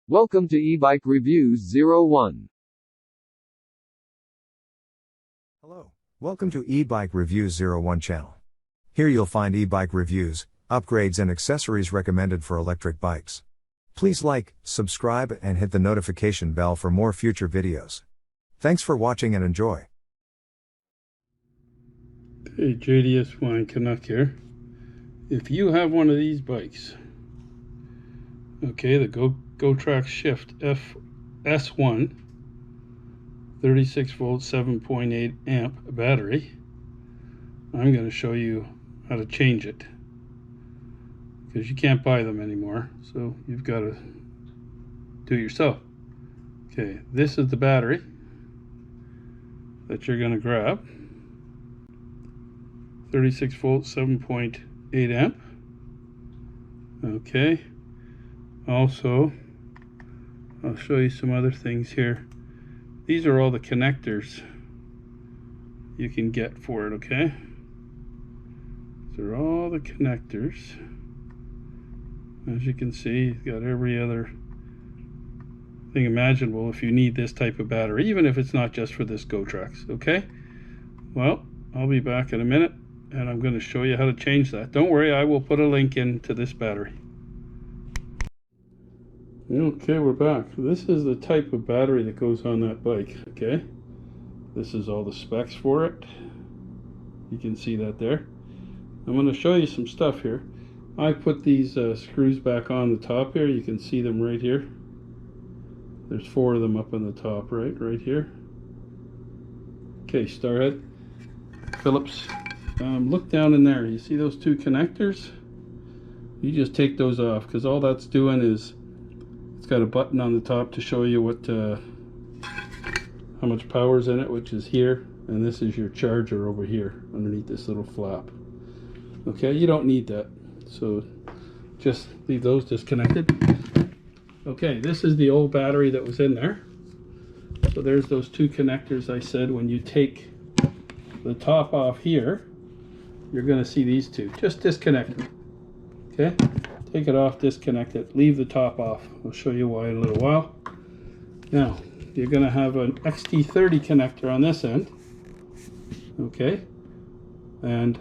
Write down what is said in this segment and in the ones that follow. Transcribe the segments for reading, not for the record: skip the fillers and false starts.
Welcome to eBike Reviews 01. Hello. Welcome to eBike Reviews 01 channel. Here you'll find e-bike reviews, upgrades and accessories recommended for electric bikes. Please like, subscribe and hit the notification bell for more future videos. Thanks for watching and enjoy. Hey, JDS Wine Canuck here. If you have one of these bikes, okay, the Gotrax Shift S1 36 volt 7.8 amp battery, I'm going to show you how to change it, because you can't buy them anymore, so you've got to do it yourself. Okay, this is the battery that you're going to grab. 36 volt 7.8 amp. Okay, also I'll show you some other things here. These are all the connectors you can get for it. Okay, these are all the connectors. As you can see, you've got every other thing imaginable if you need this type of battery, even if it's not just for this Gotrax. Okay, well, I'll be back in a minute and I'm going to show you how to change that. Don't worry, I will put a link into this battery. Okay, we're back. This is the type of battery that goes on that bike. Okay, this is all the specs for it. You can see that there. I'm going to show you some stuff here. I put these screws back on the top here. You can see them right here. There's 4 of them up on the top, right here. Okay, starhead, Phillips. Look down in there. You see those 2 connectors? You just take those off, because all that's doing is it's got a button on the top to show you what how much power's in it, which is here, and this is your charger over here underneath this little flap. Okay, you don't need that, so just leave those disconnected. Okay, this is the old battery that was in there. So there's those 2 connectors I said. When you take the top off here, you're going to see these 2. Just disconnect them. Okay, take it off, disconnect it, leave the top off. I'll show you why in a little while. Now you're going to have an XT30 connector on this end. Okay, and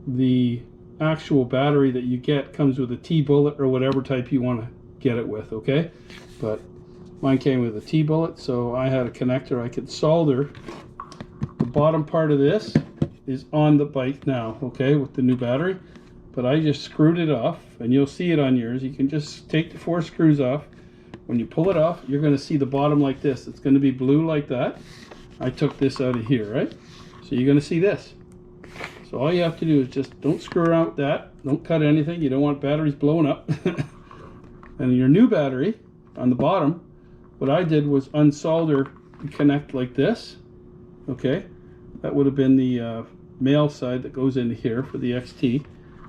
the actual battery that you get comes with a T-bullet or whatever type you want to get it with. Okay, but mine came with a T-bullet, so I had a connector I could solder. The bottom part of this is on the bike now, okay, with the new battery, but I just screwed it off, and you'll see it on yours. You can just take the 4 screws off. When you pull it off, you're going to see the bottom like this. It's going to be blue like that. I took this out of here, right? So you're going to see this. So all you have to do is just don't screw around with that. Don't cut anything. You don't want batteries blowing up. And your new battery on the bottom, what I did was unsolder and connect like this. Okay, that would have been the male side that goes into here for the XT.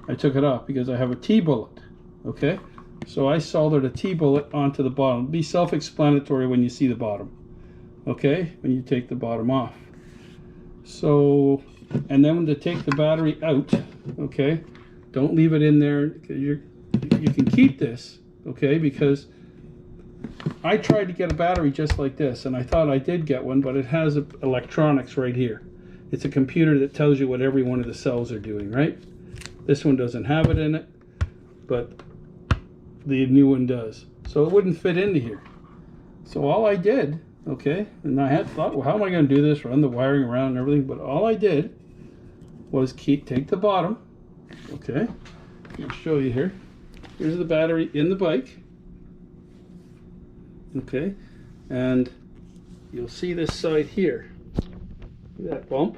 I took it off because I have a T-bullet. Okay, so I soldered a T-bullet onto the bottom. It'll be self-explanatory when you see the bottom. Okay, when you take the bottom off. So, and then to take the battery out, okay, don't leave it in there. You can keep this, okay, because I tried to get a battery just like this, and I thought I did get one, but it has electronics right here. It's a computer that tells you what every one of the cells are doing, right? This one doesn't have it in it, but the new one does. So it wouldn't fit into here. So all I did, okay, and I had thought, well, how am I going to do this, run the wiring around and everything, but all I did was take the bottom, okay, I'll show you here. Here's the battery in the bike. Okay, and you'll see this side here. See that bump?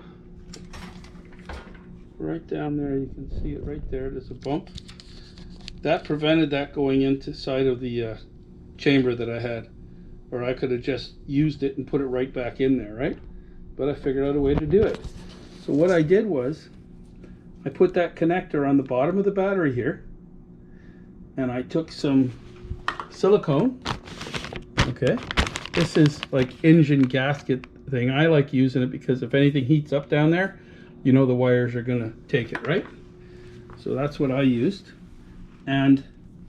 Right down there, you can see it right there. There's a bump. That prevented that going into side of the chamber that I had. Or I could have just used it and put it right back in there, right? But I figured out a way to do it. So what I did was, I put that connector on the bottom of the battery here, and I took some silicone. Okay, this is like engine gasket thing. I like using it because if anything heats up down there, you know the wires are going to take it, right? So that's what I used. And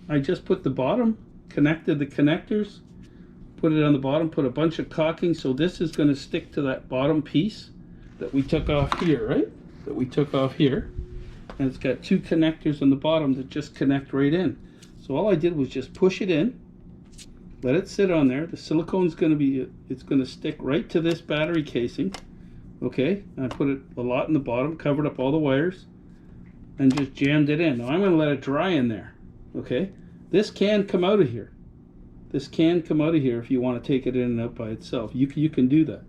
I just put the bottom connected the connectors, put it on the bottom, put a bunch of caulking, so this is going to stick to that bottom piece that we took off here, right? That we took off here. And it's got two connectors on the bottom that just connect right in. So all I did was just push it in, let it sit on there. The silicone's going to be, it's going to stick right to this battery casing. Okay, and I put it a lot in the bottom, covered up all the wires, and just jammed it in. Now I'm going to let it dry in there. Okay, this can come out of here. This can come out of here if you want to take it in and out by itself. You can do that.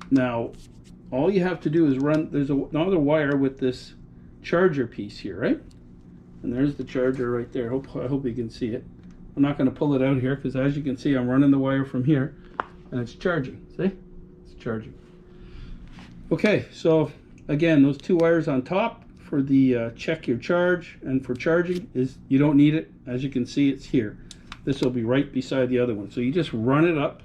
Now, all you have to do is run, there's another wire with this charger piece here, right? And there's the charger right there. I hope you can see it. I'm not going to pull it out here because, as you can see, I'm running the wire from here and it's charging. See? It's charging. Okay, so again, those two wires on top for the check your charge and for charging is, you don't need it. As you can see, it's here. This will be right beside the other one. So you just run it up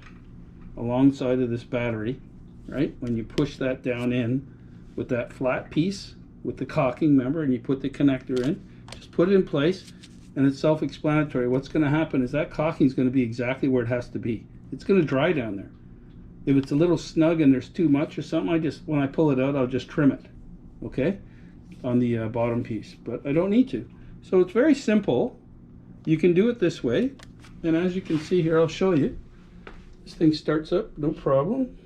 alongside of this battery, right? When you push that down in with that flat piece with the caulking, remember, and you put the connector in, just put it in place, and it's self-explanatory. What's going to happen is that caulking is going to be exactly where it has to be. It's going to dry down there. If it's a little snug and there's too much or something, when I pull it out, I'll just trim it, okay, on the bottom piece. But I don't need to. So it's very simple. You can do it this way, and as you can see here, I'll show you. This thing starts up, no problem.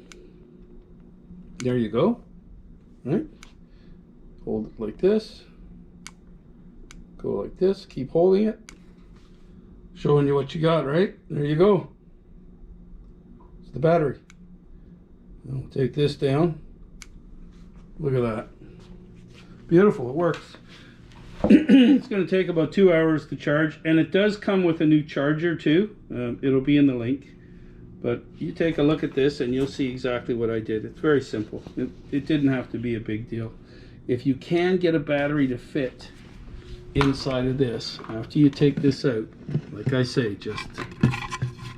There you go. All right. Hold it like this. Go like this. Keep holding it. Showing you what you got, right? There you go. It's the battery. I'll take this down. Look at that. Beautiful. It works. It's going to take about 2 hours to charge, and it does come with a new charger too. It'll be in the link. But you take a look at this and you'll see exactly what I did. It's very simple. It didn't have to be a big deal. If you can get a battery to fit inside of this, after you take this out, like I say, just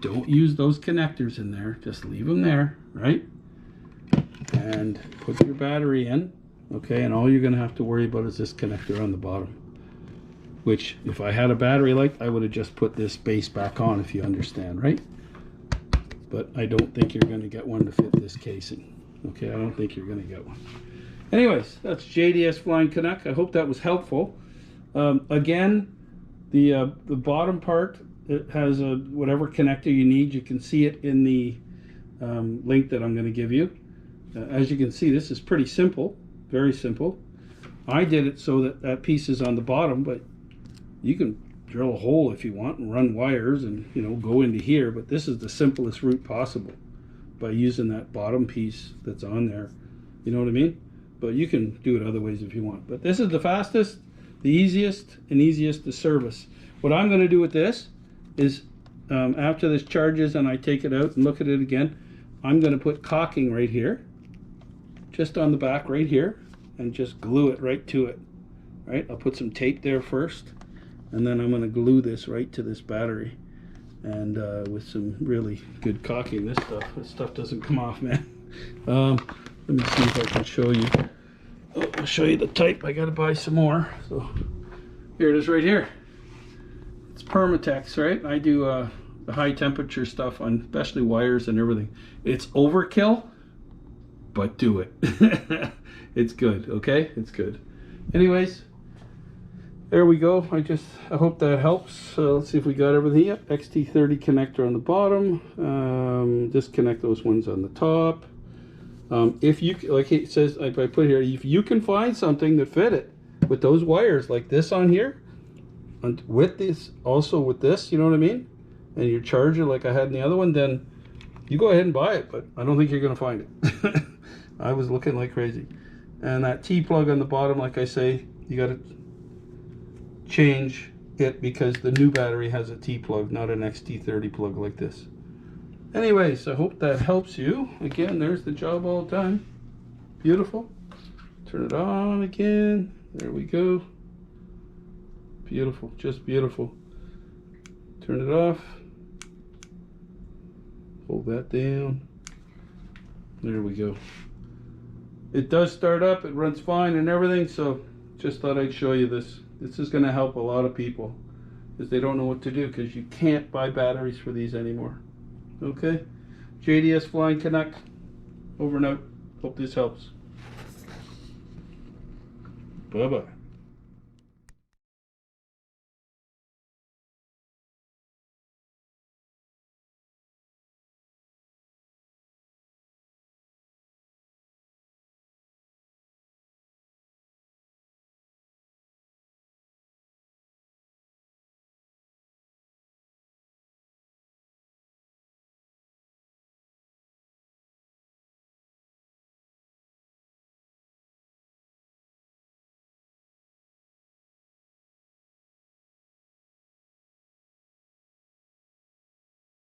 don't use those connectors in there. Just leave them there, right? And put your battery in, okay? And all you're going to have to worry about is this connector on the bottom. Which, if I had a battery light, I would have just put this base back on, if you understand, right? But I don't think you're going to get one to fit this casing. Okay, I don't think you're going to get one. Anyways, that's JDS Flying Canuck. I hope that was helpful. Again, the bottom part, it has a whatever connector you need. You can see it in the link that I'm going to give you. As you can see, this is pretty simple, very simple. I did it so that that piece is on the bottom, but you can drill a hole if you want and run wires and, you know, go into here, but this is the simplest route possible by using that bottom piece that's on there. You know what I mean? But you can do it other ways if you want. But this is the fastest, the easiest, and easiest to service. What I'm going to do with this is after this charges and I take it out and look at it again, I'm going to put caulking right here, just on the back right here, and just glue it right to it. Right? I'll put some tape there first, and then I'm going to glue this right to this battery, and with some really good caulking. This stuff doesn't come off, man. Let me see if I can show you. Oh, I'll show you the type. I got to buy some more. So here it is right here. It's Permatex, right? I do the high temperature stuff on especially wires and everything. It's overkill, but do it. It's good, okay? It's good. Anyways, there we go. I hope that helps. Let's see if we got everything. Yep, XT30 connector on the bottom. Disconnect those ones on the top. If you, like it says, I put here, if you can find something that fit it with those wires like this on here, and with this, also with this, you know what I mean? And your charger like I had in the other one, then you go ahead and buy it, but I don't think you're going to find it. I was looking like crazy. And that T-plug on the bottom, like I say, you got to change it because the new battery has a T-plug, not an XT30 plug like this. Anyways, I hope that helps you. Again, there's the job all done. Beautiful. Turn it on again. There we go. Beautiful, just beautiful. Turn it off. Hold that down. There we go. It does start up, it runs fine and everything, so just thought I'd show you this. This is going to help a lot of people. because they don't know what to do, because you can't buy batteries for these anymore. Okay? JDS Flying Canuck, over and out. Hope this helps. Bye-bye.